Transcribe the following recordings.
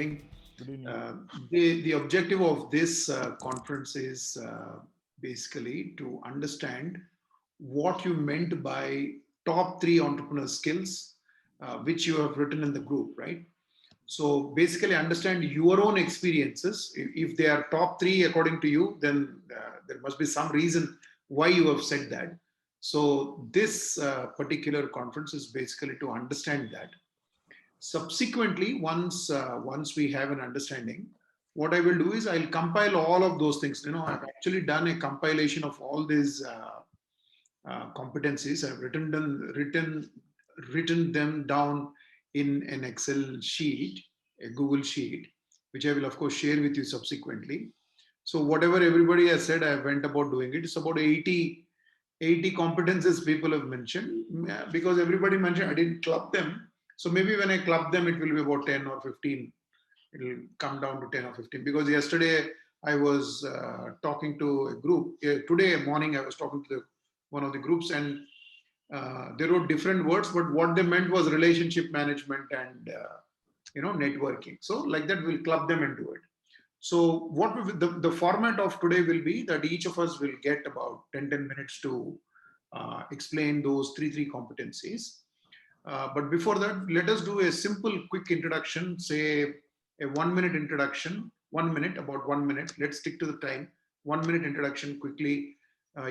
evening. Good evening. The objective of this conference is basically to understand what you meant by top three entrepreneur skills, which you have written in the group, right? So basically, understand your own experiences. If they are top three according to you, then there must be some reason why you have said that. So this particular conference is basically to understand that. Subsequently, once we have an understanding, what I will do is I'll compile all of those things. I've actually done a compilation of all these competencies. I've written them down in an Excel sheet, a Google sheet, which I will of course share with you subsequently. So whatever everybody has said, I went about doing it. It's about 80 competences people have mentioned. Because everybody mentioned, I didn't club them. So maybe when I club them, it will be about 10 or 15. It will come down to 10 or 15. Because yesterday I was talking to a group. Today morning I was talking to one of the groups, and they wrote different words, but what they meant was relationship management and networking. So like that, we'll club them into it. So what the format of today will be that each of us will get about 10 minutes to explain those three competencies. But before that, let us do a simple quick introduction, say a 1 minute introduction, 1 minute, about 1 minute. Let's stick to the time. 1 minute introduction quickly,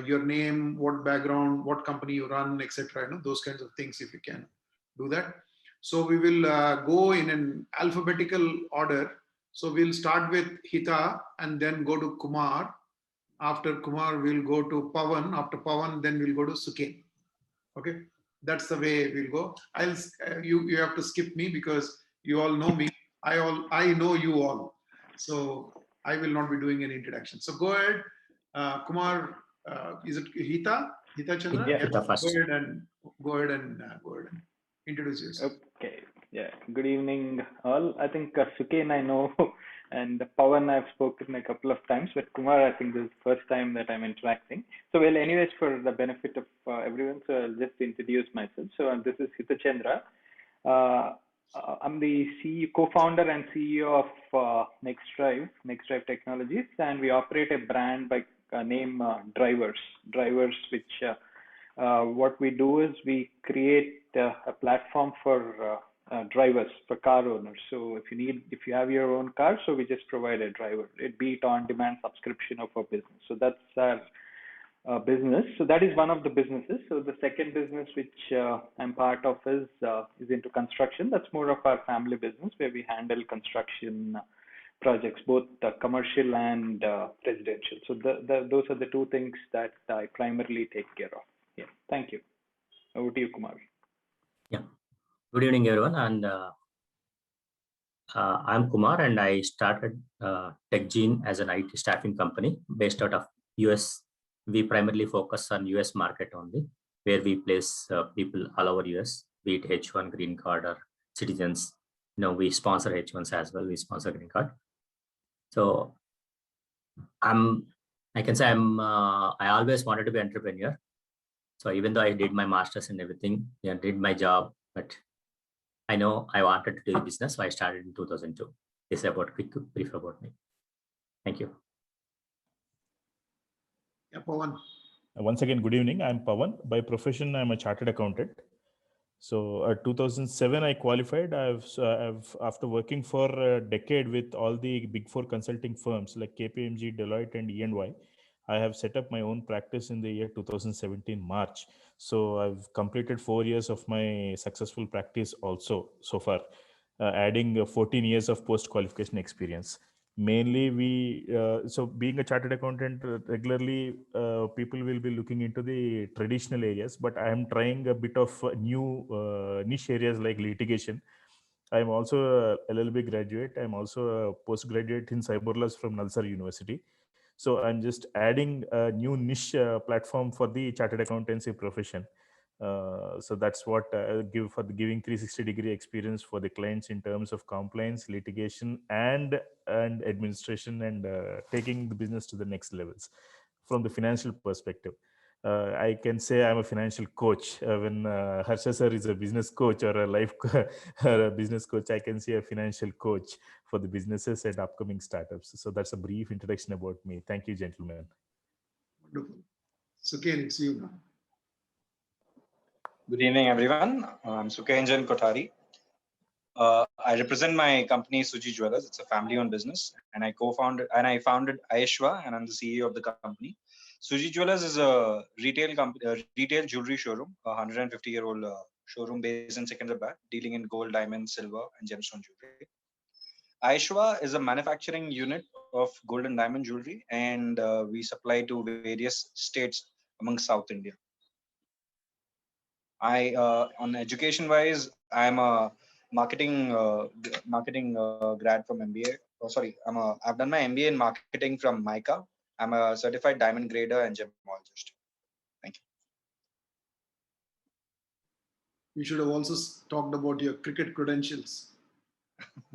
your name, what background, what company you run, etc. Those kinds of things, if you can do that. So we will go in an alphabetical order. So we'll start with Hita and then go to Kumar. After Kumar, we'll go to Pawan. After Pawan, then we'll go to Suken. Okay, that's the way we'll go. You have to skip me because you all know me. I know you all. So I will not be doing any introduction. So go ahead, Kumar. Is it Hita? Hita Chandra? Yeah, Yes. Hita first. Go ahead and introduce yourself. Okay. Yeah. Good evening, all. I think Suken I know, and Pawan I've spoken a couple of times, but Kumar I think this is the first time that I'm interacting. So well, anyways, for the benefit of everyone, so I'll just introduce myself. So this is Hita Chandra. I'm the CEO, co-founder and CEO of NextDrive Technologies, and we operate a brand by name Drivers, which what we do is we create a platform for drivers, for car owners. So if you have your own car, so we just provide a driver, it be it on-demand subscription of our business. So that's our business. So that is one of the businesses. So the second business which I'm part of is into construction. That's more of our family business where we handle construction projects, both commercial and residential. So those are the two things that I primarily take care of. Yeah, thank you. Over to you, Kumar. Yeah, good evening, everyone. And I'm Kumar, and I started TechGene as an IT staffing company based out of US. We primarily focus on US market only, where we place people all over US, be it H1 green card or citizens. We sponsor H1s as well. We sponsor green card. So I can say I always wanted to be an entrepreneur. So even though I did my master's and everything, did my job, but I know I wanted to do business, so I started in 2002. This is about quick brief about me. Thank you. Yeah, Pawan. Once again, good evening. I'm Pawan. By profession, I'm a chartered accountant. So 2007, I qualified. I've after working for a decade with all the big four consulting firms like KPMG, Deloitte, and E&Y. I have set up my own practice in the year 2017 March. So I've completed 4 years of my successful practice also so far, adding 14 years of post-qualification experience. Mainly so being a chartered accountant, regularly people will be looking into the traditional areas, but I am trying a bit of new niche areas like litigation. I am also a LLB graduate. I am also a postgraduate in cyber laws from Nalsar University. So I'm just adding a new niche platform for the chartered accountancy profession. So that's what I give for the giving 360-degree experience for the clients in terms of compliance, litigation, and administration, and taking the business to the next levels from the financial perspective. I can say I'm a financial coach. When Harsha sir is a business coach or a or a business coach, I can say a financial coach for the businesses and upcoming startups. So that's a brief introduction about me. Thank you, gentlemen. Wonderful. Suken, it's you now. Good evening, everyone. I'm Sukenjan Kothari. I represent my company Suji Jewelers. It's a family-owned business, and I founded Aishwa, and I'm the CEO of the company. Suji Jewelers is a retail company, a retail jewelry showroom, a 150-year-old showroom based in Secunderabad, dealing in gold, diamond, silver, and gemstone jewelry. Aishwa is a manufacturing unit of gold and diamond jewelry, and we supply to various states among South India. On education wise, I'm a marketing grad from MBA. Oh, sorry, I've done my MBA in marketing from MICA. I'm a certified diamond grader and gemologist. Thank you. You should have also talked about your cricket credentials.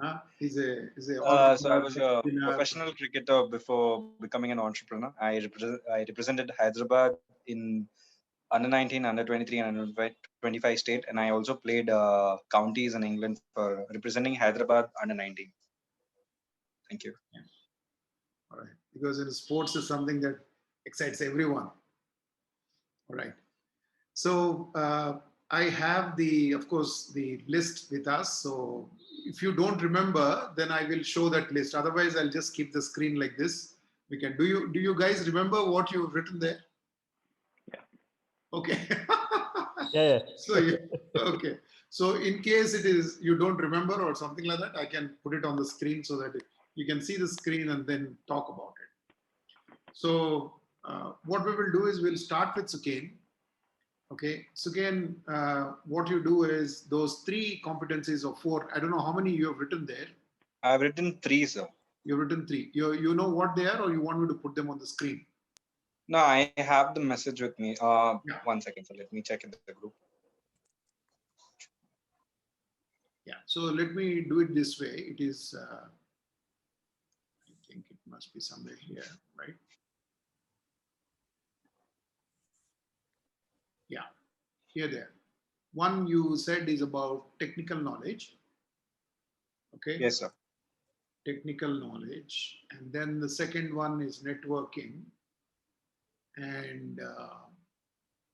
Huh? He's a So I entrepreneur, was a entrepreneur. professional cricketer before becoming an entrepreneur. I represented Hyderabad in under 19, under 23, and under 25 state, and I also played counties in England for representing Hyderabad under 19. Thank you. All right. Because in sports is something that excites everyone. All right. So I have of course, the list with us. So if you don't remember, then I will show that list. Otherwise, I'll just keep the screen like this. We can. Do you guys remember what you've written there? Yeah. Okay. Yeah. Okay. So in case it is you don't remember or something like that, I can put it on the screen so that you can see the screen and then talk about it. So what we will do is we'll start with Suken. Okay, Suken, what you do is those 3 competencies or 4. I don't know how many you have written there. I've written 3, sir. You've written 3. You know what they are, or you want me to put them on the screen? No, I have the message with me. Yeah. 1 second, so let me check in the group. Yeah, so let me do it this way. It is, I think it must be somewhere here, right? Yeah, here there. One you said is about technical knowledge. Okay. Yes, sir. Technical knowledge. And then the second one is networking. And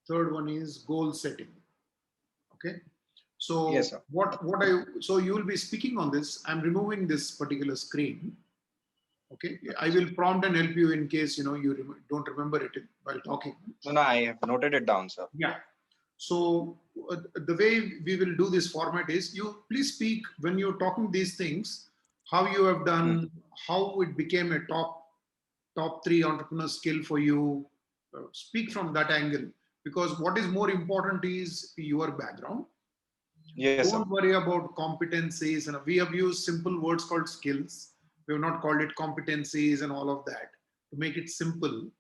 third one is goal setting. Okay. So Yes, sir. so you will be speaking on this. I'm removing this particular screen. Okay. I will prompt and help you in case you don't remember it while talking. No, I have noted it down, sir. Yeah. So the way we will do this format is you please speak when you're talking these things, how you have done, how it became a top 3 entrepreneur skill for you. Speak from that angle, because what is more important is your background. Yes, Don't sir. worry about competencies. And we have used simple words called skills. We have not called it competencies and all of that to make it simple.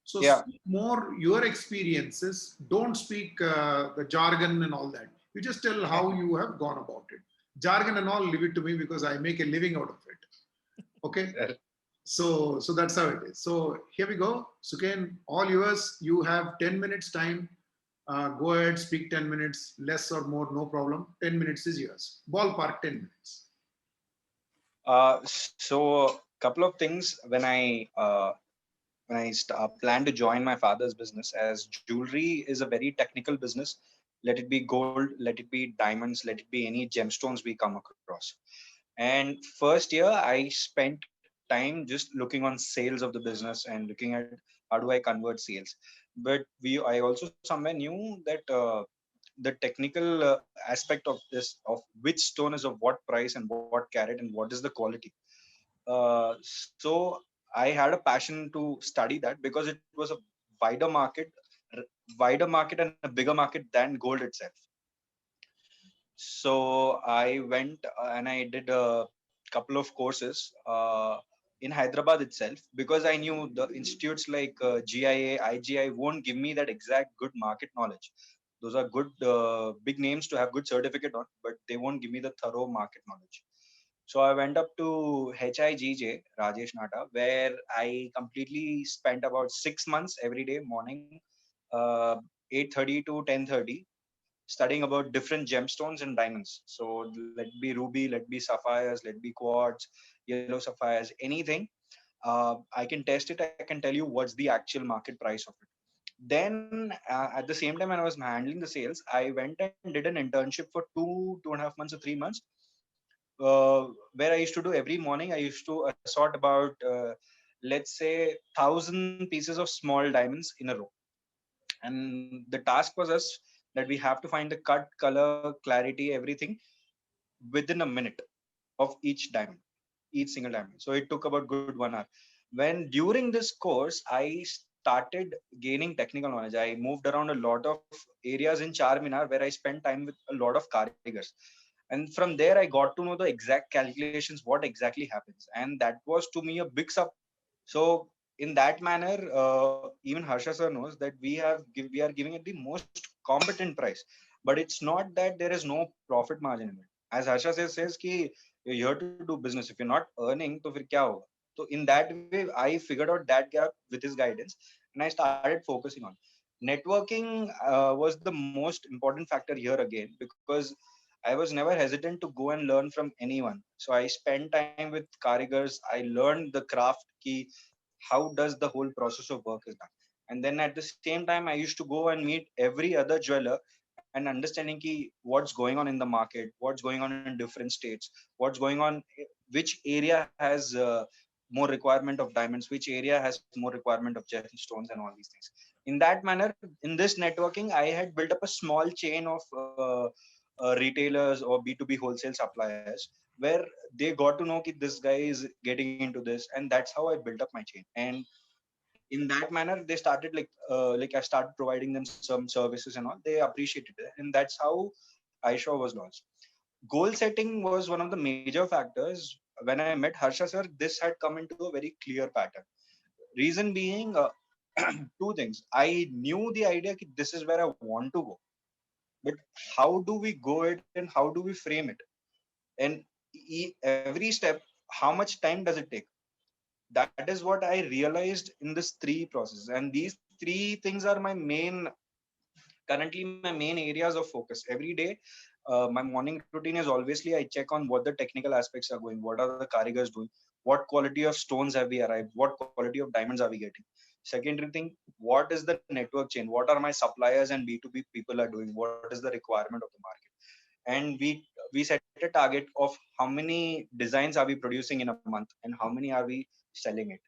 So speak more your experiences. Don't speak the jargon and all that. You just tell how you have gone about it. Jargon and all, leave it to me because I make a living out of it. Okay. So that's how it is. So here we go. Suken, all yours. You have 10 minutes time. Go ahead, speak 10 minutes, less or more, no problem. 10 minutes is yours. Ballpark 10 minutes. So couple of things when I plan to join my father's business, as jewelry is a very technical business. Let it be gold, let it be diamonds, let it be any gemstones we come across. And first year, I spent time just looking on sales of the business and looking at how do I convert sales. But I also somewhere knew that the technical aspect of this, of which stone is of what price and what carat and what is the quality. So I had a passion to study that because it was a wider market, and a bigger market than gold itself. So I went and I did a couple of courses in Hyderabad itself, because I knew the institutes like GIA, IGI won't give me that exact good market knowledge. Those are good big names to have good certificate on, but they won't give me the thorough market knowledge. So I went up to HIGJ, Rajesh Nata, where I completely spent about 6 months every day morning 8:30 to 10:30, studying about different gemstones and diamonds. So let be ruby, let be sapphires, let be quartz, yellow sapphires, anything. I can test it. I can tell you what's the actual market price of it. Then at the same time, when I was handling the sales, I went and did an internship for 2.5 months or 3 months, where I used to do every morning. I used to sort about, let's say, 1,000 pieces of small diamonds in a row. And the task was us that we have to find the cut, color, clarity, everything within a minute of each diamond, each single diamond. So it took about good 1 hour. When during this course, I started gaining technical knowledge. I moved around a lot of areas in Charminar where I spent time with a lot of karigars. And from there, I got to know the exact calculations, what exactly happens. And that was to me a big sub. So in that manner, even Harsha sir knows that we are giving it the most competent price, but it's not that there is no profit margin in it. As Harsha says ki you're here to do business. If you're not earning, to fir kya hoga? So in that way, I figured out that gap with his guidance, and I started focusing on networking. Was the most important factor here again, because I was never hesitant to go and learn from anyone. So I spent time with karigars. I learned the craft key, how does the whole process of work is done. And then at the same time, I used to go and meet every other jeweler and understanding ki what's going on in the market, what's going on in different states, what's going on, which area has more requirement of diamonds, which area has more requirement of gemstones and all these things. In that manner, in this networking, I had built up a small chain of retailers or B2B wholesale suppliers, where they got to know that this guy is getting into this, and that's how I built up my chain. And in that manner, they started like I started providing them some services and all. They appreciated it, and that's how Aisha was launched. Goal setting was one of the major factors. When I met Harsha sir, this had come into a very clear pattern. Reason being, two things. I knew the idea that this is where I want to go, but how do we go it and how do we frame it? And every step, how much time does it take? That is what I realized in this three process. And these three things are my main, currently my main areas of focus every day. My morning routine is obviously I check on what the technical aspects are going, what are the karigars doing, what quality of stones have we arrived, what quality of diamonds are we getting. Secondary thing, what is the network chain, what are my suppliers and B2B people are doing, what is the requirement of the market. And we set a target of how many designs are we producing in a month and how many are we selling it.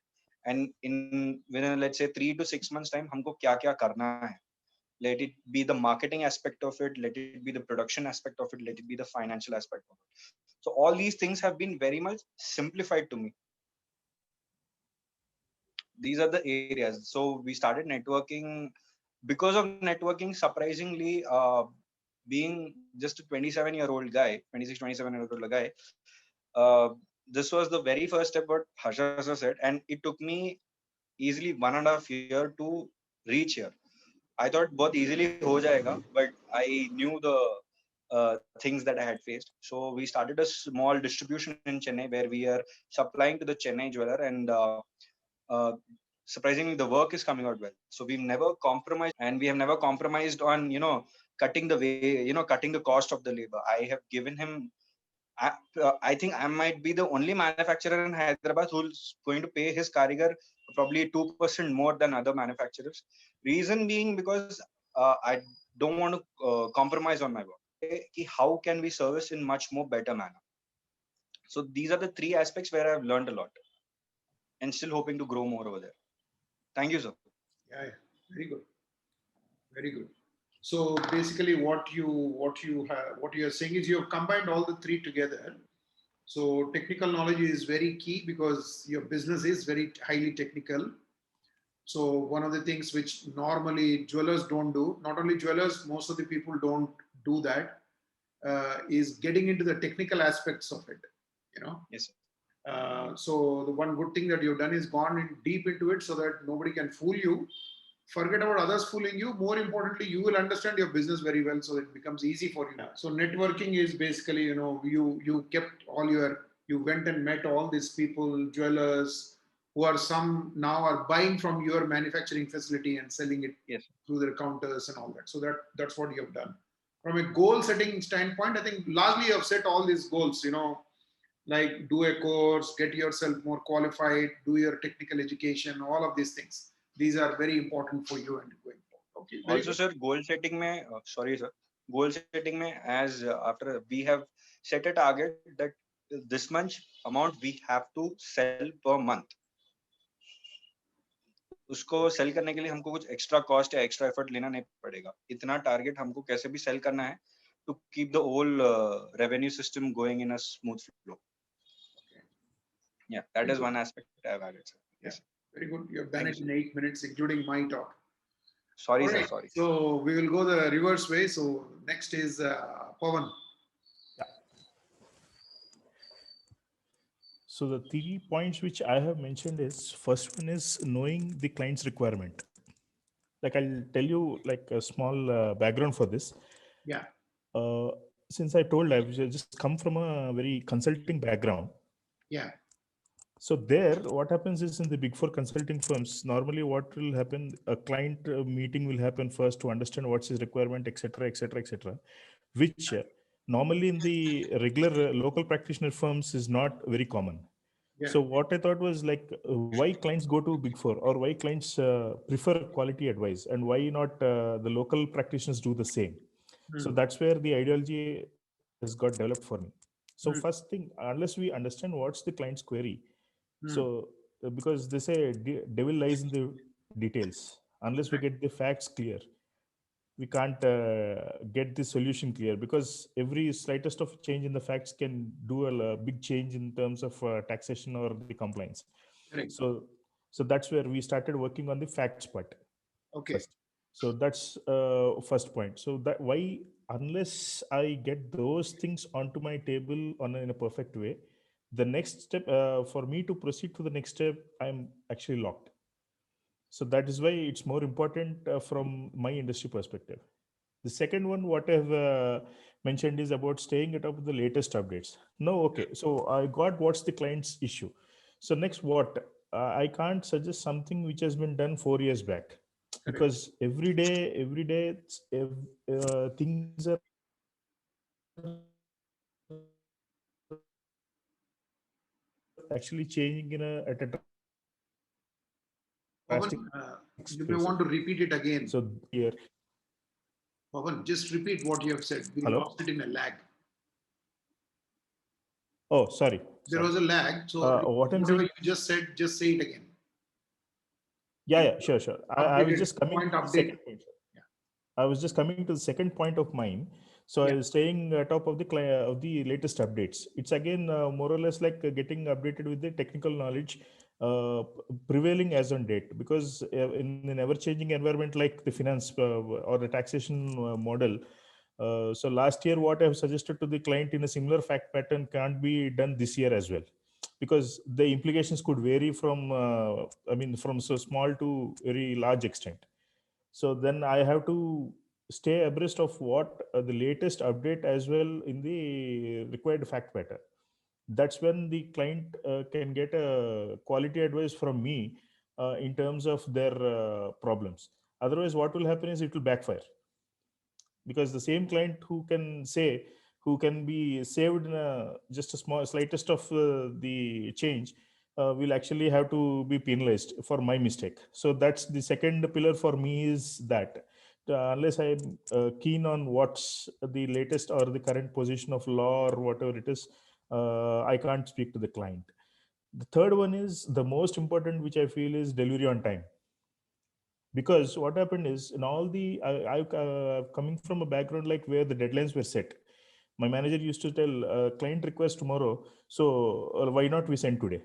And in within, let's say, 3 to 6 months time, हमको क्या क्या करना है. Let it be the marketing aspect of it, let it be the production aspect of it, let it be the financial aspect of it. So all these things have been very much simplified to me. These are the areas. So we started networking. Because of networking, surprisingly, being just a 27-year-old guy, 26, 27-year-old guy, uh, this was the very first step what Harsha said, and it took me easily 1.5 years to reach here. I thought बहुत easily हो जाएगा, but I knew the things that I had faced. So we started a small distribution in Chennai where we are supplying to the Chennai jeweler, and uh, surprisingly, the work is coming out well. So we've never compromised, and we have never compromised on cutting the way, cutting the cost of the labor. I have given him. I think I might be the only manufacturer in Hyderabad who's going to pay his karigar probably 2% more than other manufacturers. Reason being because I don't want to compromise on my work. How can we service in much more better manner? So these are the three aspects where I've learned a lot and still hoping to grow more over there. Thank you, sir. Yeah, very good, very good. So basically, what you are saying is you have combined all the three together. So technical knowledge is very key because your business is very highly technical. So one of the things which normally jewelers don't do, not only jewelers, most of the people don't do that, is getting into the technical aspects of it. Yes, sir. So the one good thing that you've done is gone in deep into it so that nobody can fool you. Forget about others fooling you. More importantly, you will understand your business very well, so it becomes easy for you. So networking is basically, you kept all you went and met all these people, jewelers, who are some now are buying from your manufacturing facility and selling it Yes. through their counters and all that. So that's what you have done. From a goal setting standpoint, I think largely you have set all these goals, like do a course, get yourself more qualified, do your technical education, all of these things. These are very important for you and going forward. Okay. Very Also, good. sir, goal setting mein, sorry, sir, goal setting mein, as after we have set a target that this much amount we have to sell per month. उसको cell करने के लिए हमको कुछ extra cost या extra effort लेना नहीं पड़ेगा. इतना टारगेट हमको कैसे भी सेल करना है to keep the whole revenue system going in a smooth flow. Yeah, that is one aspect I have added, sir. Yes. Very good. You have done Thank it in 8 minutes, including my talk. Sorry, All sir. right. Sorry. So we will go the reverse way. So next is Pawan. So the 3 points which I have mentioned is, first one is knowing the client's requirement. Like I'll tell you like a small background for this. Yeah. Since I told I've just come from a very consulting background. Yeah. So there, what happens is in the big four consulting firms, normally what will happen, a client meeting will happen first to understand what's his requirement, etc., etc., etc., which normally in the regular local practitioner firms is not very common. Yeah. So what I thought was like, why clients go to big four, or why clients prefer quality advice, and why not the local practitioners do the same? So that's where the ideology has got developed for me. So first thing, unless we understand what's the client's query, so because they say devil lies in the details. Unless we get the facts clear, we can't get the solution clear, because every slightest of change in the facts can do a big change in terms of taxation or the compliance. Correct. So that's where we started working on the facts part. Okay. First. So that's first point. So that why, unless I get those things onto my table in a perfect way, the next step for me to proceed to the next step, I'm actually locked. So that is why it's more important from my industry perspective. The second one, what I've mentioned, is about staying at top of the latest updates. No, okay. So I got what's the client's issue. So next, what? I can't suggest something which has been done 4 years back, because every day, things are actually changing at a drastic you may want to repeat it again. So here, Pawan, just repeat what you have said. We Hello? lost it in a lag. oh, sorry. There was a lag. So what I'm whatever saying, you just said, just say it again. yeah, sure. I was Updated just coming point to the update. second point. I was just coming to the second point of mine. So I was staying top of the latest updates. It's again more or less like getting updated with the technical knowledge prevailing as on date, because in an ever-changing environment like the finance or the taxation model. So last year, what I have suggested to the client in a similar fact pattern can't be done this year as well, because the implications could vary from from so small to very large extent. So then I have to stay abreast of what the latest update as well in the required fact pattern. That's when the client can get a quality advice from me in terms of their problems. Otherwise, what will happen is it will backfire, because the same client who can be saved in just a small slightest of the change will actually have to be penalized for my mistake. So that's the second pillar for me, is that unless I'm keen on what's the latest or the current position of law or whatever it is, I can't speak to the client. The third one is the most important, which I feel is delivery on time. Because what happened is, in all the coming from a background like where the deadlines were set, my manager used to tell client request tomorrow, so why not we send today?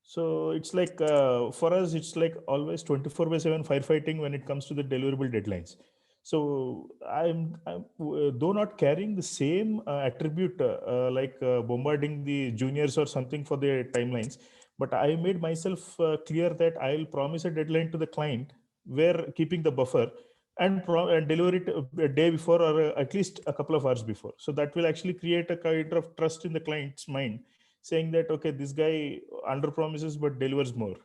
So it's like for us, it's like always 24/7 firefighting when it comes to the deliverable deadlines. So I'm though not carrying the same attribute like bombarding the juniors or something for their timelines, but I made myself clear that I'll promise a deadline to the client where keeping the buffer, and deliver it a day before, or at least a couple of hours before. So that will actually create a kind of trust in the client's mind, saying that, okay, this guy under promises but delivers more.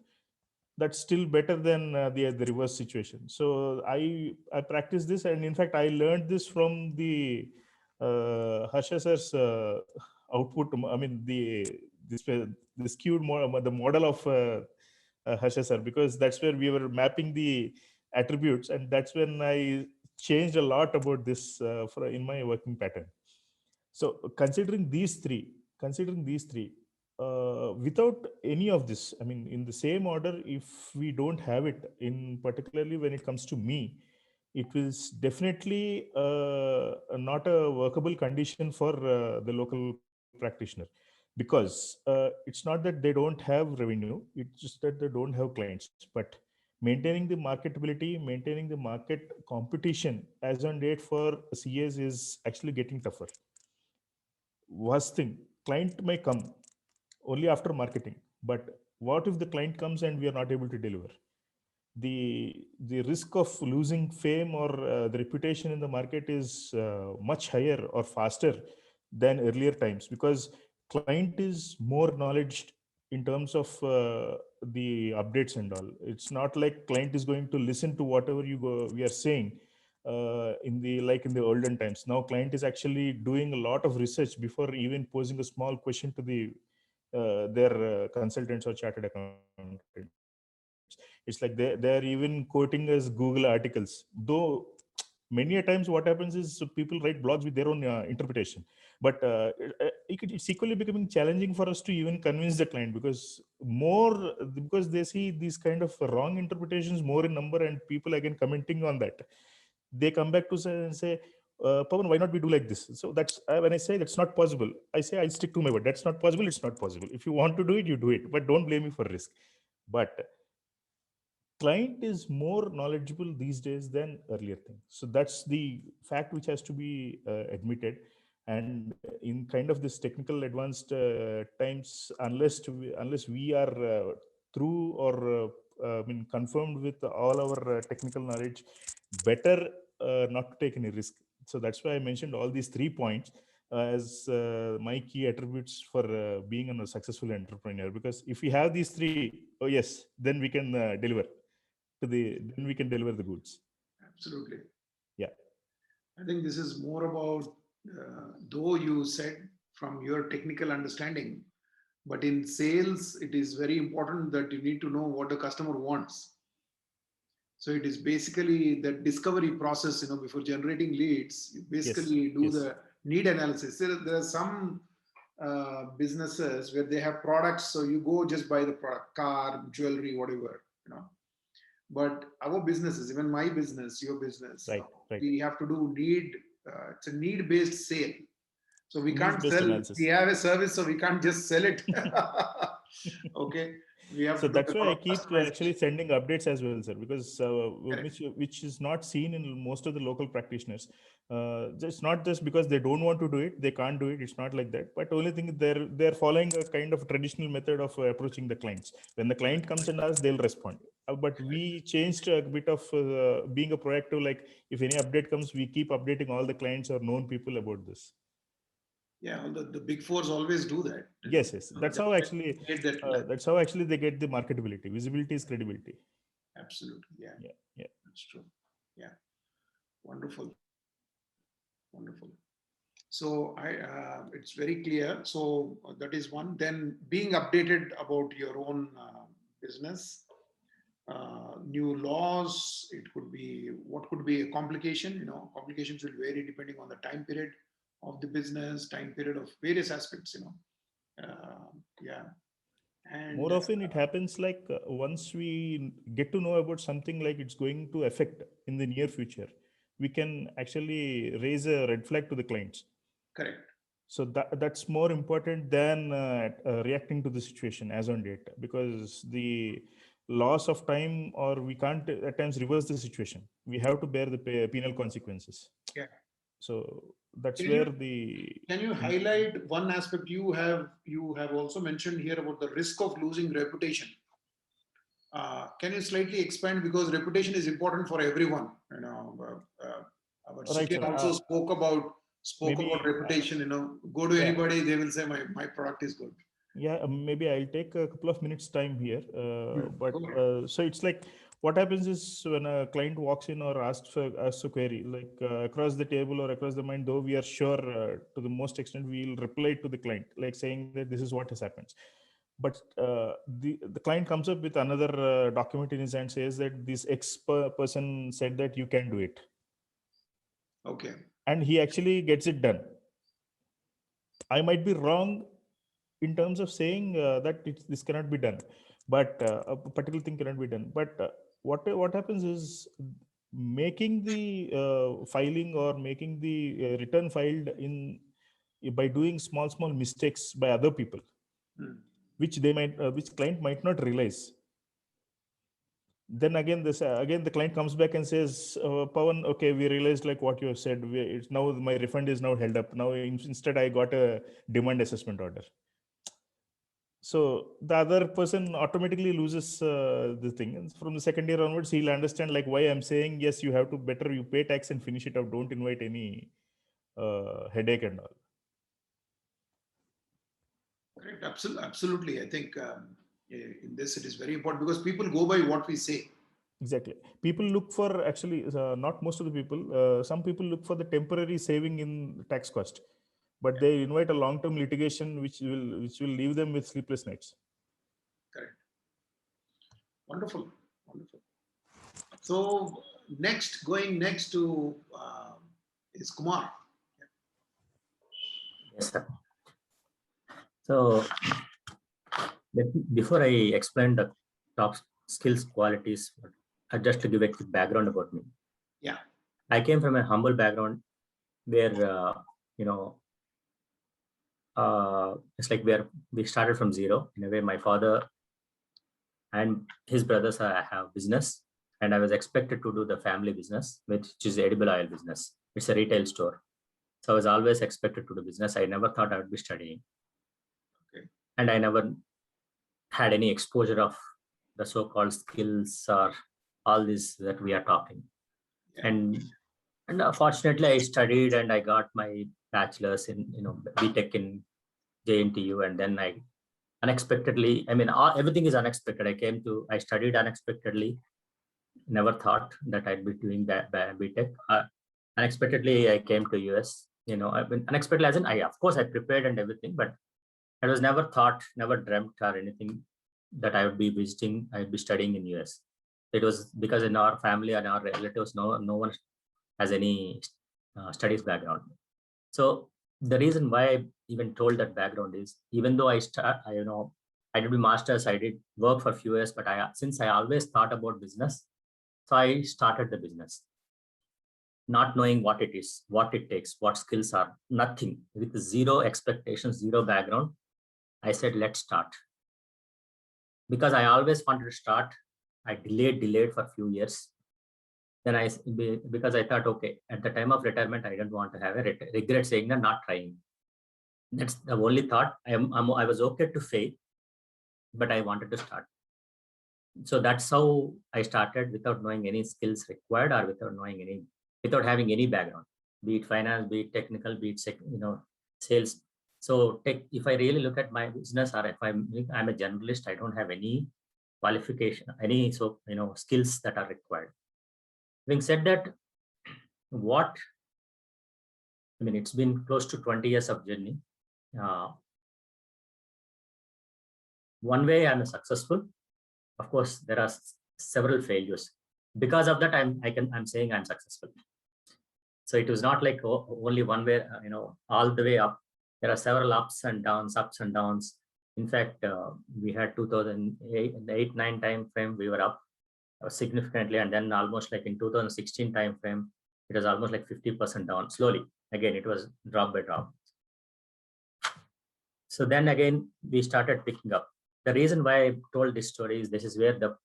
That's still better than the reverse situation. So I practice this, and in fact I learned this from the Harsha sir's output. I mean the skewed the model of Harsha sir, because that's where we were mapping the attributes, and that's when I changed a lot about this in my working pattern. So considering these three, without any of this, I mean, in the same order, if we don't have it, in particularly when it comes to me, it is definitely not a workable condition for the local practitioner, because it's not that they don't have revenue, it's just that they don't have clients. But maintaining the marketability, maintaining the market competition as on date for CAs is actually getting tougher. Worst thing, client may come only after marketing, but what if the client comes and we are not able to deliver? The risk of losing fame or the reputation in the market is much higher or faster than earlier times, because client is more knowledge in terms of the updates and all. It's not like client is going to listen to whatever we are saying in the olden times. Now client is actually doing a lot of research before even posing a small question to their consultants or chartered accountants. It's like they're even quoting as Google articles, though many a times what happens is people write blogs with their own interpretation. But it's equally becoming challenging for us to even convince the client, because they see these kind of wrong interpretations more in number, and people again commenting on that. They come back to say, Pawan, why not we do like this? So that's when I say that's not possible, I say I'll stick to my word. That's not possible. It's not possible. If you want to do it, you do it, but don't blame me for risk. But client is more knowledgeable these days than earlier thing. So that's the fact which has to be admitted. And in kind of this technical advanced times, unless we are through or I mean confirmed with all our technical knowledge, better not to take any risk. So that's why I mentioned all these 3 points as my key attributes for being a successful entrepreneur. Because if we have these 3, oh yes, then we can deliver then we can deliver the goods. Absolutely. Yeah. I think this is more about, though you said from your technical understanding, but in sales, it is very important that you need to know what the customer wants. So it is basically the discovery process, before generating leads, you basically do the need analysis. There are some businesses where they have products, so you go just buy the product, car, jewelry, whatever, But our businesses, even my business, your business, right. we have to do it's a need-based sale. So we can't sell, analysis. We have a service, so we can't just sell it. Okay. We have So to that's why I keep actually sending updates as well, sir, because which is not seen in most of the local practitioners. It's not just because they don't want to do it, they can't do it. It's not like that. But only thing they're following a kind of traditional method of approaching the clients. When the client comes and asks, they'll respond. But we changed a bit of being a proactive. Like if any update comes, we keep updating all the clients or known people about this. Yeah, the big fours always do that. Yes. That's how actually they get the marketability. Visibility is credibility. Absolutely. Yeah. That's true. Yeah. Wonderful. So it's very clear. So that is one. Then being updated about your own business, new laws. It could be what could be a complication. Complications will vary depending on the time period of the business, time period of various aspects. Yeah. And more often it happens like once we get to know about something like it's going to affect in the near future, we can actually raise a red flag to the clients. Correct. So that's more important than reacting to the situation as on date, because the loss of time, or we can't at times reverse the situation. We have to bear the penal consequences. Yeah. So that's Can you highlight one aspect you have also mentioned here about the risk of losing reputation? Can you slightly expand, because reputation is important for everyone? Our Suken also spoke about reputation. Go to anybody, they will say my product is good. Yeah, maybe I'll take a couple of minutes time here. But go ahead. so it's like what happens is when a client walks in or asks a query, like across the table or across the mind, though we are sure to the most extent we'll reply to the client, like saying that this is what has happened. But the client comes up with another document in his hand, says that this person said that you can do it, Okay. and he actually gets it done. I might be wrong in terms of saying that this cannot be done, but a particular thing cannot be done. But what happens is making the filing or making the return filed in by doing small mistakes by other people, which they might which client might not realize. Then again again the client comes back and says, Pawan, okay, we realized like what you have said, it's now my refund is now held up. Now instead I got a demand assessment order. So the other person automatically loses the thing. And from the second year onwards, he'll understand like why I'm saying, yes, you have to better you pay tax and finish it out. Don't invite any headache and all. Correct. Absolutely. I think in this it is very important because people go by what we say. Exactly. People look for actually not most of the people. Some people look for the temporary saving in tax cost, but they invite a long-term litigation which will leave them with sleepless nights. Correct. Wonderful. Wonderful. So going next to is Kumar. Yes, sir. So before I explain the top skills qualities, just to give a quick background about me. Yeah. I came from a humble background where it's like where we started from zero. In a way, my father and his brothers have business, and I was expected to do the family business, which is edible oil business. It's a retail store. So I was always expected to do business. I never thought I would be studying. Okay. And I never had any exposure of the so-called skills or all this that we are talking. Yeah. And fortunately, I studied and I got my bachelor's in BTech in JNTU, and then I unexpectedly, I mean, everything is unexpected. I studied unexpectedly. Never thought that I'd be doing that BTech. Unexpectedly, I came to US. Unexpectedly, as in of course I prepared and everything, but I was never thought, never dreamt or anything that I would be visiting, I'd be studying in US. It was because in our family and our relatives, no one has any studies background. So the reason why I even told that background is, even though I did my master's, I did work for a few years, but since I always thought about business, so I started the business, not knowing what it is, what it takes, what skills are, nothing, with zero expectations, zero background. I said, let's start. Because I always wanted to start, I delayed for a few years. Then because I thought, okay, at the time of retirement, I don't want to have a regret saying that not trying. That's the only thought. I was okay to fail, but I wanted to start. So that's how I started, without knowing any skills required or without having any background, be it finance, be it technical, be it sales. So if I really look at my business, or if I'm a generalist, I don't have any qualification, skills that are required. Having said that, it's been close to 20 years of journey. One way I'm successful. Of course, there are several failures. Because of that, I'm saying I'm successful. So it was not like only one way, all the way up. There are several ups and downs. In fact, we had 2008-9 time frame, we were up significantly, and then almost like in 2016 time frame, it was almost like 50% down. Slowly, again, it was drop by drop. So then again, we started picking up. The reason why I told this story is this is where the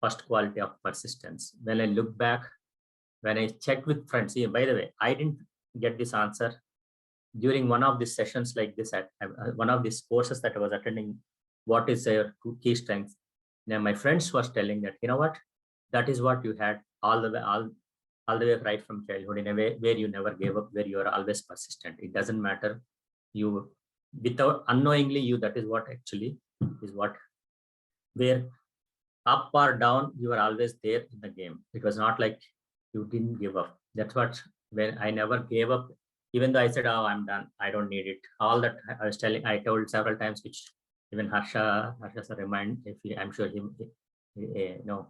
first quality of persistence. When I look back, when I checked with friends, by the way, I didn't get this answer during one of these sessions like this at one of these courses that I was attending. What is your key strength? Now my friends was telling that, you know what, that is what you had all the way right from childhood, in a way where you never gave up, where you are always persistent. It doesn't matter. You without unknowingly that is what actually is what, where up or down, you are always there in the game. It was not like you didn't give up. That's what, when I never gave up, even though I said, oh, I'm done, I don't need it. All that I told several times, which even Harsha remind, I'm sure him, no.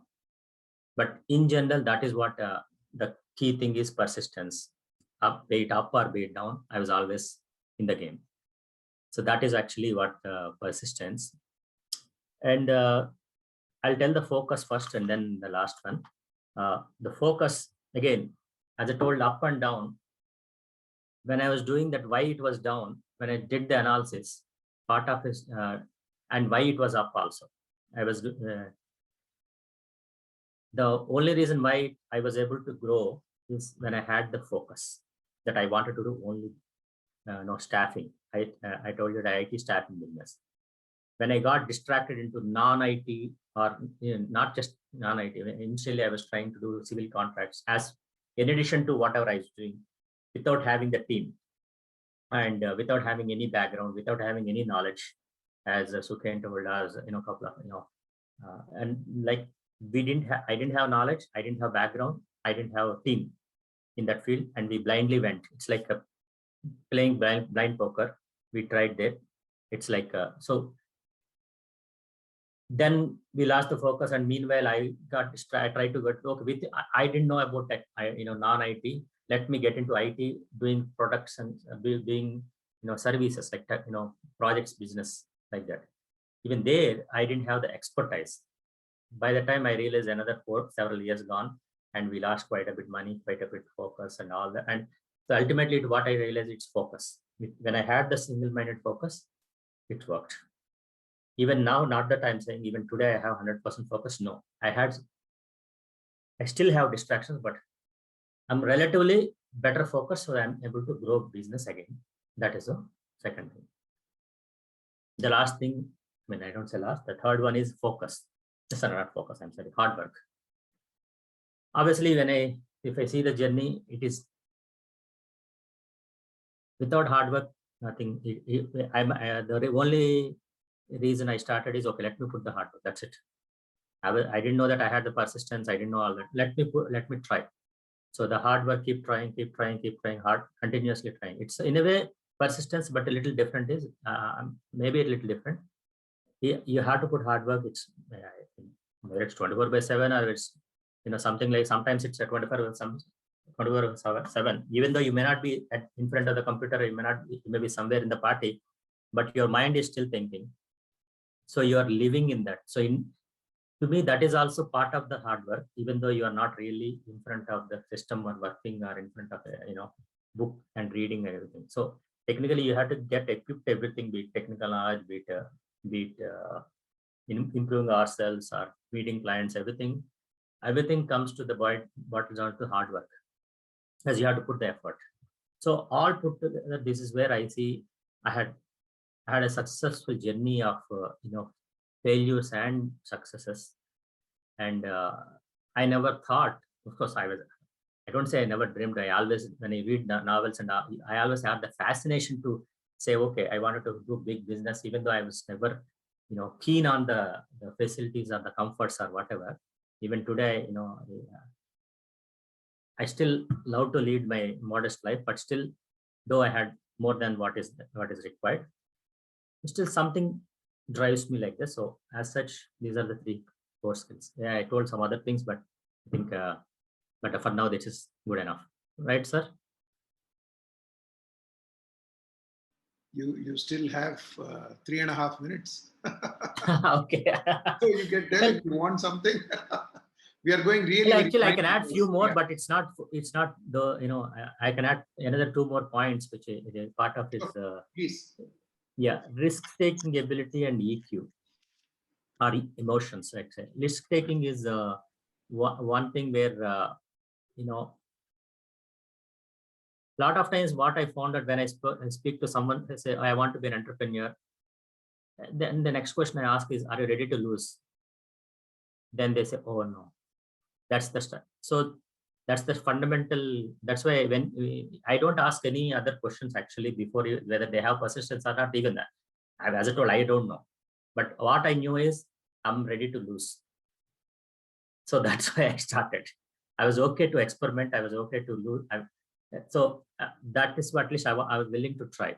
But in general, that is what the key thing is: persistence. Be it up or be it down, I was always in the game. So that is actually what persistence. And I'll tell the focus first and then the last one. The focus, again, as I told, up and down. When I was doing that, why it was down, when I did the analysis, part of it, and why it was up also. I was the only reason why I was able to grow is when I had the focus that I wanted to do only no staffing. I told you the IT staffing business. When I got distracted into non-IT, or not just non-IT, initially I was trying to do civil contracts as in addition to whatever I was doing, without having the team and without having any background, without having any knowledge, as Sukhen told us, couple of, and like I didn't have knowledge, I didn't have background, I didn't have a team in that field, and we blindly went. It's like playing blind poker. We tried that. It's like so. Then we lost the focus, and meanwhile I got distracted. I tried to get I didn't know about tech, non-IT. Let me get into IT, doing products and doing services like projects business like that. Even there, I didn't have the expertise. By the time I realized, another several years gone, and we lost quite a bit money, quite a bit focus and all that. And so ultimately, what I realized, it's focus. When I had the single-minded focus, it worked. Even now, not that I'm saying even today I have 100% focus. No, I still have distractions, but I'm relatively better focused, so I'm able to grow business again. That is the second thing. The last thing, I don't say last, the third one is focus. Sorry, not focus, I'm sorry, hard work. Obviously, if I see the journey, it is without hard work, nothing. The only reason I started is, okay, let me put the hard work. That's it. I didn't know that I had the persistence. I didn't know all that. Let me try. So the hard work, keep trying hard, continuously trying. It's in a way persistence, but a little different is maybe a little different. You have to put hard work. It's whether it's 24/7 or it's something like, sometimes it's at 24/7. Even though you may not be in front of the computer, you may be somewhere in the party, but your mind is still thinking. So you are living in that. So to me, that is also part of the hard work, even though you are not really in front of the system or working or in front of book and reading and everything. So technically, you have to get equipped everything, be it technical knowledge, be it improving ourselves or meeting clients, everything comes to the bottles down to hard work, as you have to put the effort. So all put together, this is where I see I had a successful journey of failures and successes. And I never thought, of course, I don't say I never dreamed. I always, when I read novels, and I always have the fascination to say, okay, I wanted to do big business, even though I was never, keen on the facilities or the comforts or whatever. Even today, I still love to lead my modest life, but still, though I had more than what is required, still something drives me like this. So as such, these are the 3 core skills. Yeah, I told some other things, but I think, but for now, this is good enough, right, sir? You still have 3.5 minutes. Okay. So you can tell if you want something. We are going really. Actually, I can add few more, but it's not the I can add another 2 more points, which is part of this. Please. Yeah, risk-taking ability and EQ or emotions. Actually, risk-taking is one thing where a lot of times what I found that when I speak to someone, they say, I want to be an entrepreneur. Then the next question I ask is, are you ready to lose? Then they say, oh no, that's the start. So That's the fundamental. That's why I don't ask any other questions actually before whether they have persistence or not. Even that, as I told, I don't know. But what I knew is I'm ready to lose. So that's why I started. I was okay to experiment. I was okay to lose. That is what at least I was willing to try.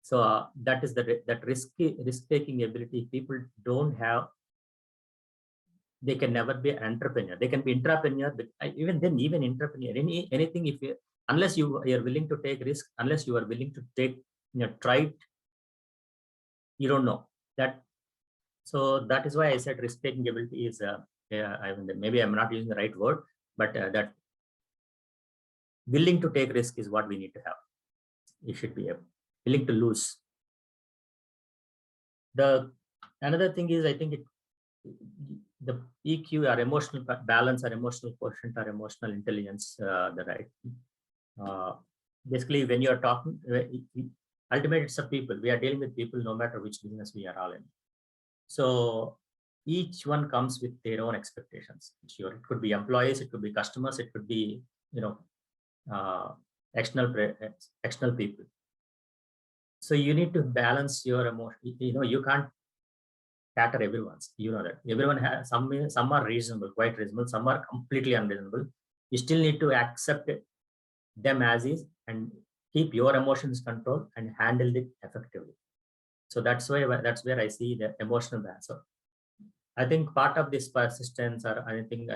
So that is that risk-taking ability people don't have. They can never be an entrepreneur. They can be intrapreneur, but even entrepreneur, anything, unless you are willing to take risk, unless you are willing to try it, you don't know that. So that is why I said risk-taking ability is, maybe I'm not using the right word, but that willing to take risk is what we need to have. You should be willing to lose. Another thing is, I think the EQ or emotional balance or emotional quotient or emotional intelligence, basically when you're talking, ultimately it's a people. We are dealing with people no matter which business we are all in. So each one comes with their own expectations. It could be employees, it could be customers, it could be external people. So you need to balance your emotion. You can't cater everyone's. You know that everyone has some are reasonable, quite reasonable, some are completely unreasonable. You still need to accept them as is and keep your emotions controlled and handle it effectively. So that's where I see the emotional balance. So I think part of this persistence or anything,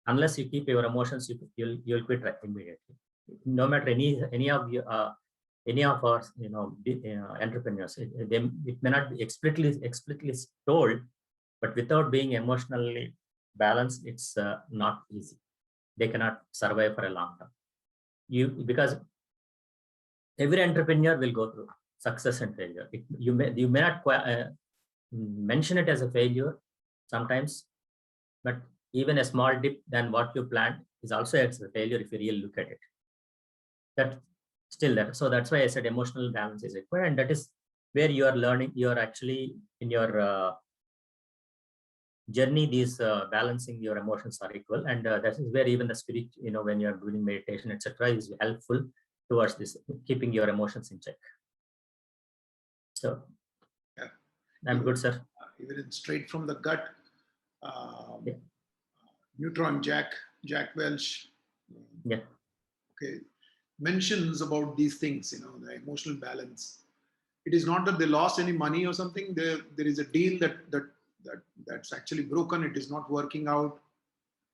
unless you keep your emotions, you'll quit immediately. No matter any of you. Any of our entrepreneurs, it may not be explicitly told, but without being emotionally balanced, it's not easy. They cannot survive for a long time. Because every entrepreneur will go through success and failure. You may not mention it as a failure sometimes, but even a small dip than what you planned is also a failure if you really look at it. So that's why I said emotional balance is required, and that is where you are learning. You are actually in your journey. These balancing your emotions are equal, and that is where even the spirit, when you are doing meditation, etc., is helpful towards this, keeping your emotions in check. So, yeah, I'm good, sir. Even straight from the gut. Neutron Jack Welch. Yeah. Okay. Mentions about these things, the emotional balance. It is not that they lost any money or something. There is a deal that's actually broken. It is not working out,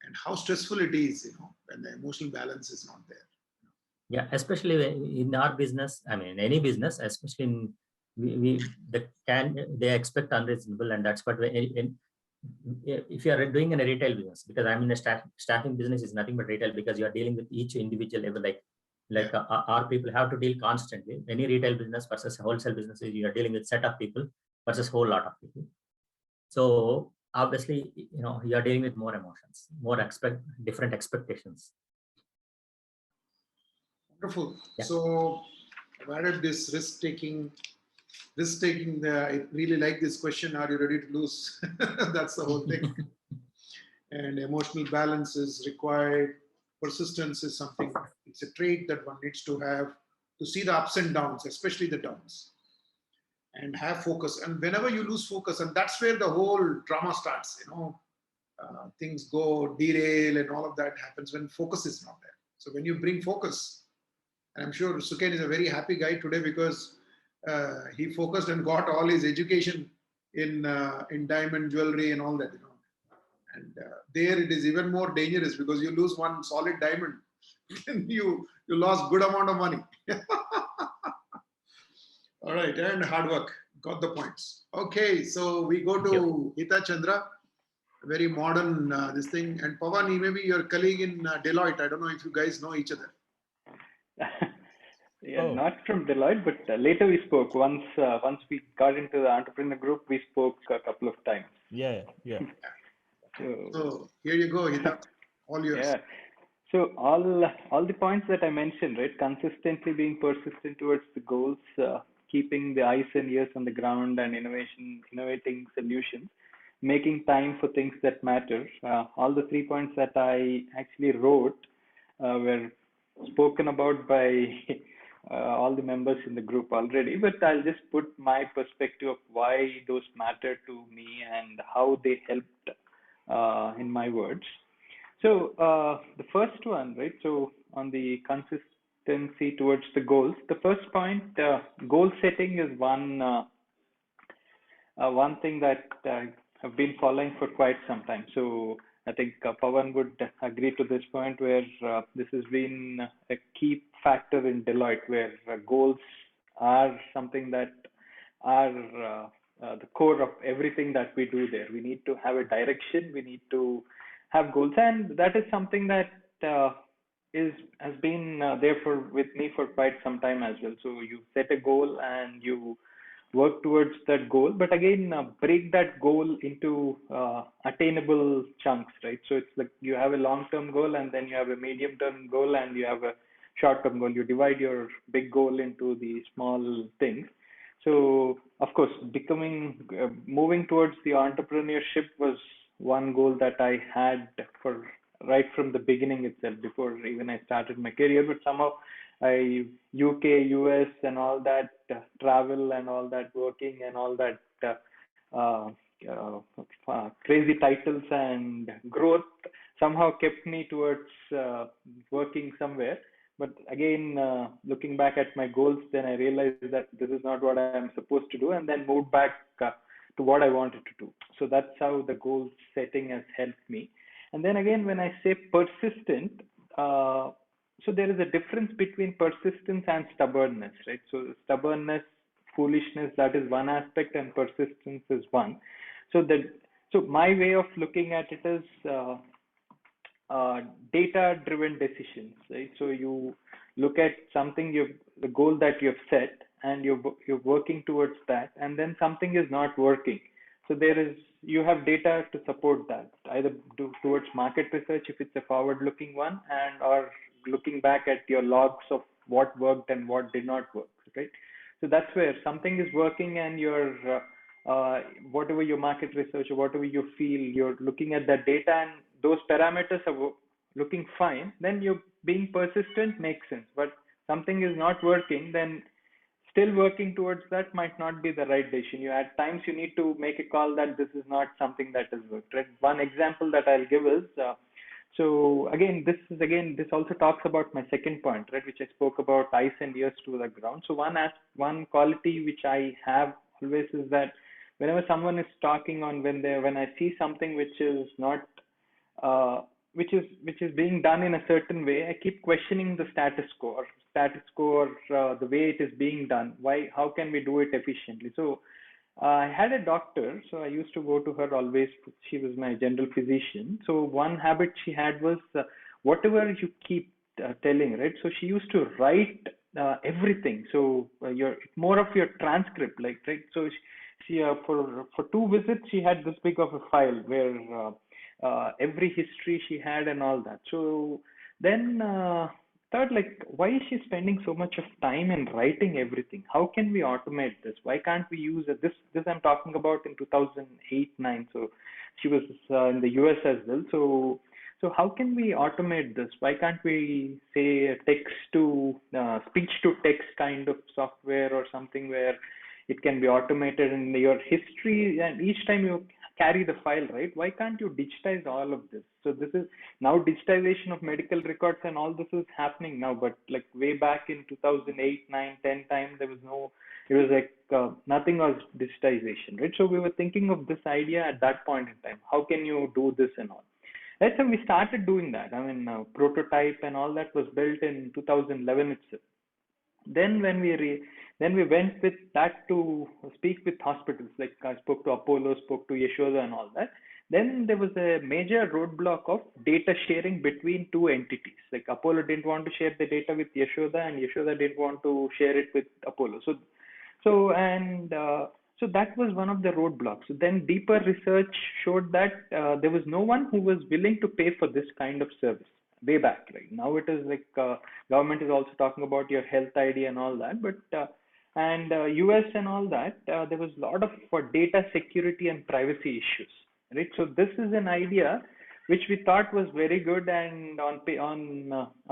and how stressful it is, when the emotional balance is not there. Yeah, especially in our business. I mean, any business, especially in they expect unreasonable, and that's what if you are doing in a retail business, because I'm in a staffing business, is nothing but retail, because you are dealing with each individual level, our people have to deal constantly. Any retail business versus wholesale businesses, you are dealing with set of people versus whole lot of people. So obviously, you are dealing with more emotions, different expectations. Wonderful. Yeah. So I've added this risk-taking. I really like this question. Are you ready to lose? That's the whole thing. And emotional balance is required. Persistence is something. It's a trait that one needs to have to see the ups and downs, especially the downs, and have focus. And whenever you lose focus, and that's where the whole drama starts. Things go derail, and all of that happens when focus is not there. So when you bring focus, and I'm sure Suken is a very happy guy today because he focused and got all his education in diamond jewelry and all that, And there it is even more dangerous because you lose one solid diamond, and you lost good amount of money. All right, and hard work. Got the points. Okay, so we go to Hita Chandra, very modern this thing, and Pawan, he may be your colleague in Deloitte. I don't know if you guys know each other. Yeah, not from Deloitte, but later we spoke. Once we got into the entrepreneur group, we spoke a couple of times. Yeah. So here you go, Hita. All yours. Yeah. So all the points that I mentioned, right? Consistently being persistent towards the goals, keeping the eyes and ears on the ground, and innovating solutions. making time for things that matter. All the 3 points that I actually wrote were spoken about by all the members in the group already, but I'll just put my perspective of why those matter to me and how they helped in my words. So the first one, right? So on the consistency towards the goals, the first point, goal setting is one thing that I've been following for quite some time. So I think Pawan would agree to this point where this has been a key factor in Deloitte, where goals are something that are the core of everything that we do there. We need to have a direction. We need to have goals, and that is something that has been there with me for quite some time as well. So you set a goal and you work towards that goal, but again break that goal into attainable chunks, right? So it's like you have a long-term goal, and then you have a medium-term goal, and you have a short-term goal. You divide your big goal into the small things. So of course, moving towards the entrepreneurship was one goal that I had for right from the beginning itself, before even I started my career. But somehow UK, US, and all that travel and all that working and all that crazy titles and growth somehow kept me towards working somewhere. But again, looking back at my goals, then I realized that this is not what I am supposed to do, and then moved back to what I wanted to do. So that's how the goal setting has helped me. And then again, when I say persistent, so there is a difference between persistence and stubbornness, right? So stubbornness, foolishness, that is one aspect, and persistence is one. So my way of looking at it is data-driven decisions, right? So you look at something, the goal that you've set, and you're working towards that, and then something is not working. So you have data to support that, either towards market research if it's a forward-looking one, or looking back at your logs of what worked and what did not work, right? So that's where something is working, and your whatever your market research or whatever you feel, you're looking at that data and those parameters are looking fine, then you're being persistent makes sense. But something is not working, then still working towards that might not be the right decision. At times you need to make a call that this is not something that has worked, right? One example that I'll give is, so again, this also talks about my second point, right, which I spoke about, eyes and ears to the ground. So one quality which I have always is that whenever someone is talking on, when I see something which is not which is being done in a certain way, I keep questioning the status quo or the way it is being done. How can we do it efficiently? So I had a doctor, so I used to go to her always. She was my general physician. So one habit she had was whatever you keep telling, right? So she used to write everything. So more of your transcript, like, right? So she for 2 visits she had this big of a file where every history she had and all that. So then thought, like, why is she spending so much of time in writing everything? How can we automate this? Why can't we use it? This I'm talking about in 2008-9. So she was in the US as well. So how can we automate this? Why can't we say a speech to text kind of software or something where it can be automated in your history, and each time you carry the file, right? Why can't you digitize all of this? So this is now digitization of medical records, and all this is happening now. But like way back in 2008, 9, 10 time, it was like nothing was digitization, right? So we were thinking of this idea at that point in time. How can you do this and all? Right, so we started doing that. I mean, prototype and all that was built in 2011 itself. Then when we went with that to speak with hospitals, like I spoke to Apollo, spoke to Yashoda and all that. Then there was a major roadblock of data sharing between 2 entities. Like Apollo didn't want to share the data with Yashoda, and Yashoda didn't want to share it with Apollo. So that was one of the roadblocks. So then deeper research showed that there was no one who was willing to pay for this kind of service way back. Right now it is like government is also talking about your health ID and all that, but US and all that, there was a lot of data security and privacy issues. right? So this is an idea which we thought was very good, and on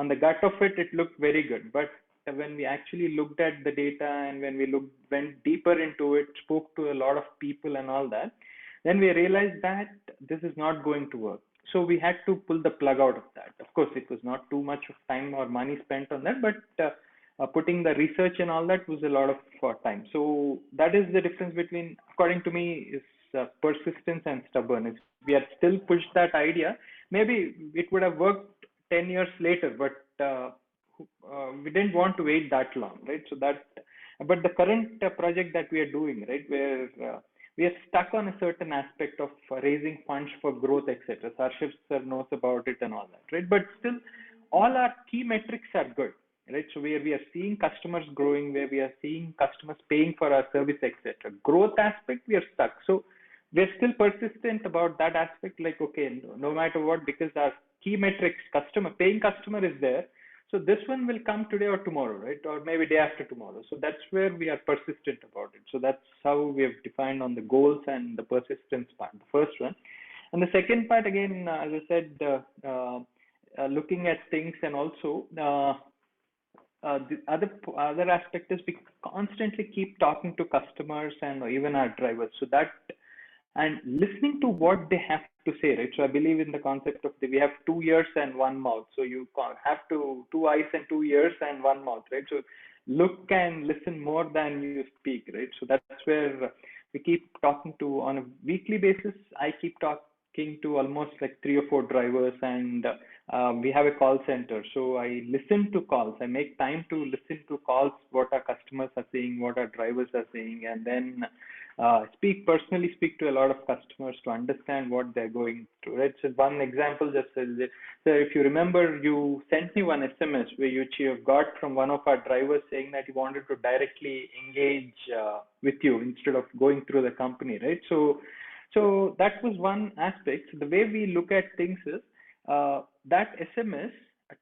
the gut of it, it looked very good. But when we actually looked at the data and when we went deeper into it, spoke to a lot of people and all that, then we realized that this is not going to work. So we had to pull the plug out of that. Of course, it was not too much of time or money spent on that, but putting the research and all that was a lot of time. So that is the difference between, according to me, is persistence and stubbornness. We had still pushed that idea. Maybe it would have worked 10 years later, but we didn't want to wait that long, right? So that, but the current project that we are doing, right, where we are stuck on a certain aspect of raising funds for growth, etc. Sarship sir knows about it and all that, right? But still, all our key metrics are good, right? So where we are seeing customers growing, where we are seeing customers paying for our service, etc. Growth aspect, we are stuck. So we're still persistent about that aspect. Like, okay, no matter what, because our key metrics, paying customer is there. So this one will come today or tomorrow, right? Or maybe day after tomorrow. So that's where we are persistent about it. So that's how we have defined on the goals and the persistence part, the first one. And the second part, again, as I said, looking at things, and also the other aspect is we constantly keep talking to customers and even our drivers. So that, and listening to what they have to say, right? So I believe in the concept of we have 2 ears and 1 mouth. So you have 2 eyes and 2 ears and 1 mouth, right? So look and listen more than you speak, right? So that's where we keep talking to on a weekly basis. I keep talking to almost like 3 or 4 drivers, and we have a call center. So I listen to calls. I make time to listen to calls, what our customers are saying, what our drivers are saying, and then personally speak to a lot of customers to understand what they're going through. Right? So one example just says, so if you remember, you sent me one SMS where you have got from one of our drivers saying that he wanted to directly engage with you instead of going through the company, right? So that was one aspect. So the way we look at things is that SMS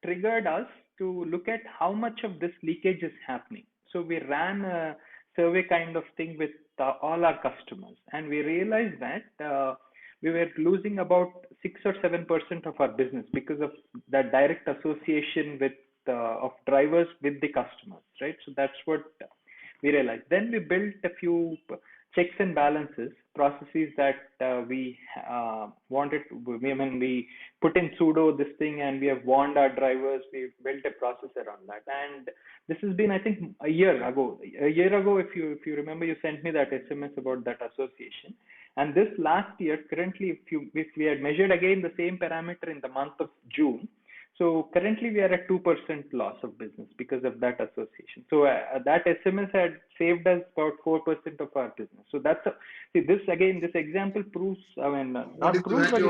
triggered us to look at how much of this leakage is happening. So we ran a survey kind of thing with all our customers, and we realized that we were losing about 6 or 7% of our business because of that direct association with of drivers with the customers, right? So that's what we realized. Then we built a few checks and balances processes that we wanted to, we put in sudo this thing, and we have warned our drivers. We built a process around that, and this has been, I think, a year ago. If you remember, you sent me that SMS about that association. And this last year, currently, if we had measured again the same parameter in the month of June, so currently we are at 2% loss of business because of that association. So that SMS had saved us about 4% of our business. So that's this example proves. I mean, not proves, but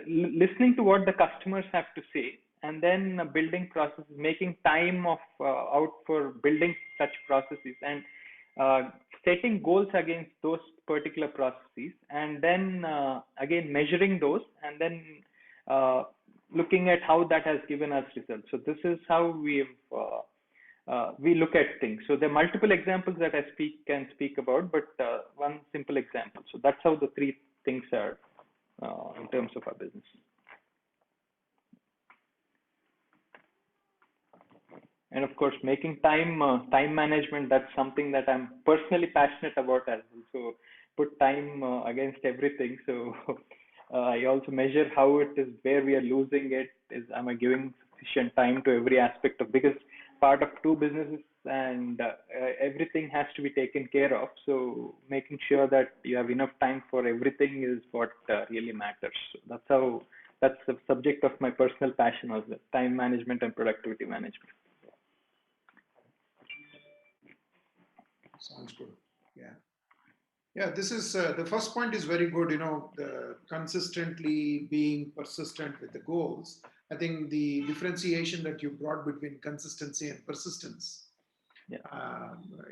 listening to what the customers have to say, and then building processes, making time out for building such processes, and setting goals against those particular processes, and then again measuring those, and then looking at how that has given us results. So this is how we look at things. So there are multiple examples that I can speak about, but one simple example. So that's how the 3 things are in terms of our business. And of course, making time management, that's something that I'm personally passionate about as well. So put time against everything. So I also measure how it is, where we are losing it. Am I giving sufficient time to every aspect of, because part of 2 businesses, and everything has to be taken care of. So making sure that you have enough time for everything is what really matters. So that's the subject of my personal passion also, time management and productivity management. Sounds good. Yeah, this is the first point is very good. The consistently being persistent with the goals. I think the differentiation that you brought between consistency and persistence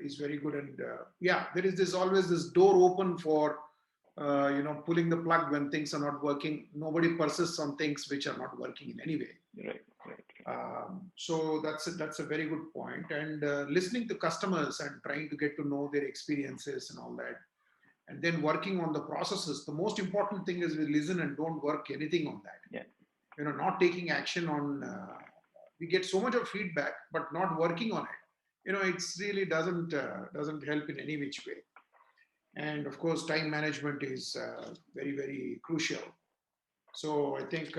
is very good. And there's always this door open for pulling the plug when things are not working. Nobody persists on things which are not working in any way. Right. So that's a very good point. And listening to customers and trying to get to know their experiences and all that, and then working on the processes. The most important thing is we listen and don't work anything on that. Yeah. Not taking action on. We get so much of feedback, but not working on it. It's really doesn't help in any which way. And of course, time management is very, very crucial. So I think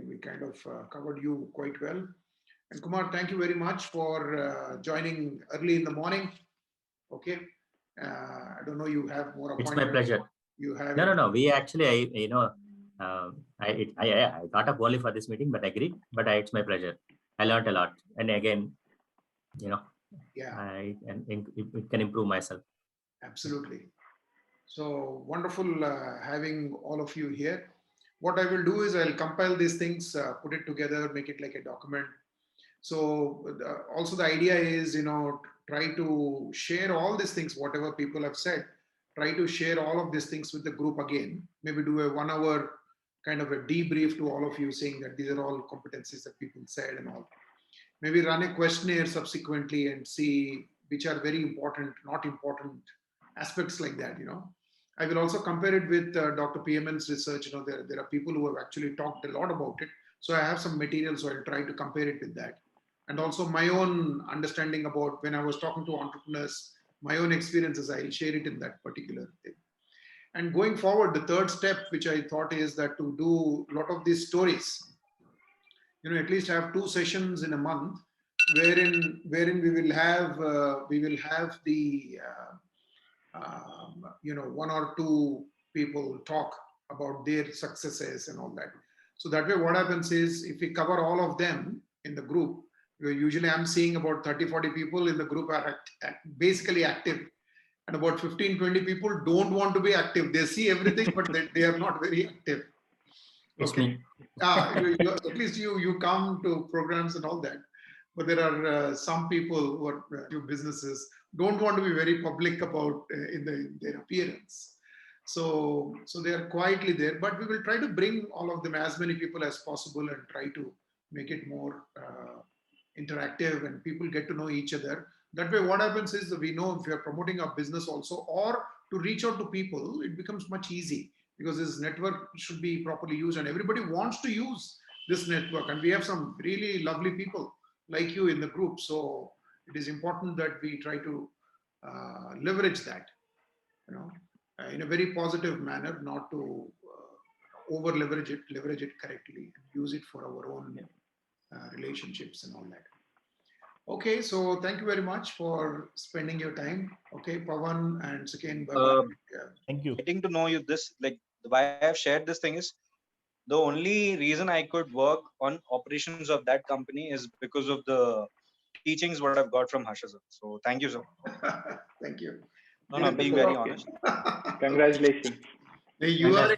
we kind of covered you quite well. And Kumar, thank you very much for joining early in the morning. Okay. I don't know, you have more It's appointments. my pleasure. You have No. We actually, I got up only for this meeting, but agreed. But it's my pleasure. I learned a lot, and again, Yeah, it can improve myself. absolutely. So wonderful having all of you here. What I will do is I'll compile these things, put it together, make it like a document. So also the idea is, try to share all these things, whatever people have said, try to share all of these things with the group again, maybe do a 1 hour kind of a debrief to all of you saying that these are all competencies that people said and all. Maybe run a questionnaire subsequently and see which are very important, not important aspects like that, I will also compare it with Dr. PMN's research. There are people who have actually talked a lot about it. So I have some material, so I'll try to compare it with that. And also my own understanding about when I was talking to entrepreneurs, my own experiences, I'll share it in that particular thing. And going forward, the third step, which I thought is that to do a lot of these stories, at least have 2 sessions in a month, wherein we will have the 1 or 2 people talk about their successes and all that. So that way, what happens is if we cover all of them in the group, usually I'm seeing about 30-40 people in the group are basically active, and about 15-20 people don't want to be active. They see everything, but they are not very active. Okay. At least you come to programs and all that, but there are some people who are do businesses don't want to be very public about in their appearance. So they are quietly there, but we will try to bring all of them, as many people as possible, and try to make it more interactive and people get to know each other. That way, what happens is that we know if we are promoting our business also, or to reach out to people, it becomes much easy because this network should be properly used and everybody wants to use this network. And we have some really lovely people like you in the group. So it is important that we try to leverage that, in a very positive manner, not to over leverage it correctly, and use it for our own relationships and all that. Okay, so thank you very much for spending your time. Okay, Pawan and Suken. Thank you. Getting to know you, why I've shared this thing is the only reason I could work on operations of that company is because of the teachings what I've got from Harsha sir. So thank you, sir. Thank you. No, being very honest. Congratulations. You are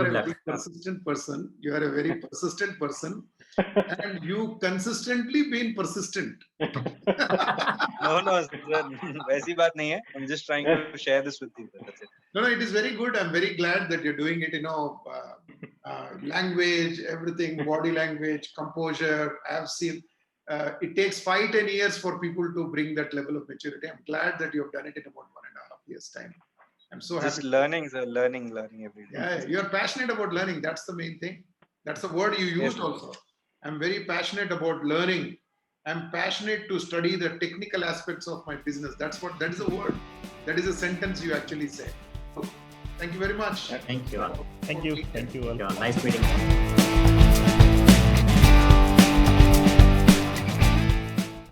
a very persistent person. You are a very persistent person, and you consistently been persistent. No, वैसी बात नहीं है. I'm just trying to share this with you. That's it. No, it is very good. I'm very glad that you're doing it. Language, everything, body language, composure. I have seen. It takes 5-10 years for people to bring that level of maturity. I'm glad that you have done it in about 1.5 years' time. I'm so happy. Just learning, sir. Learning every day. Yeah, you're passionate about learning. That's the main thing. That's the word you used also. I'm very passionate about learning. I'm passionate to study the technical aspects of my business. That is a word. That is a sentence you actually said. Thank you very much. Thank you all. Thank you. Thank you all. Nice meeting you.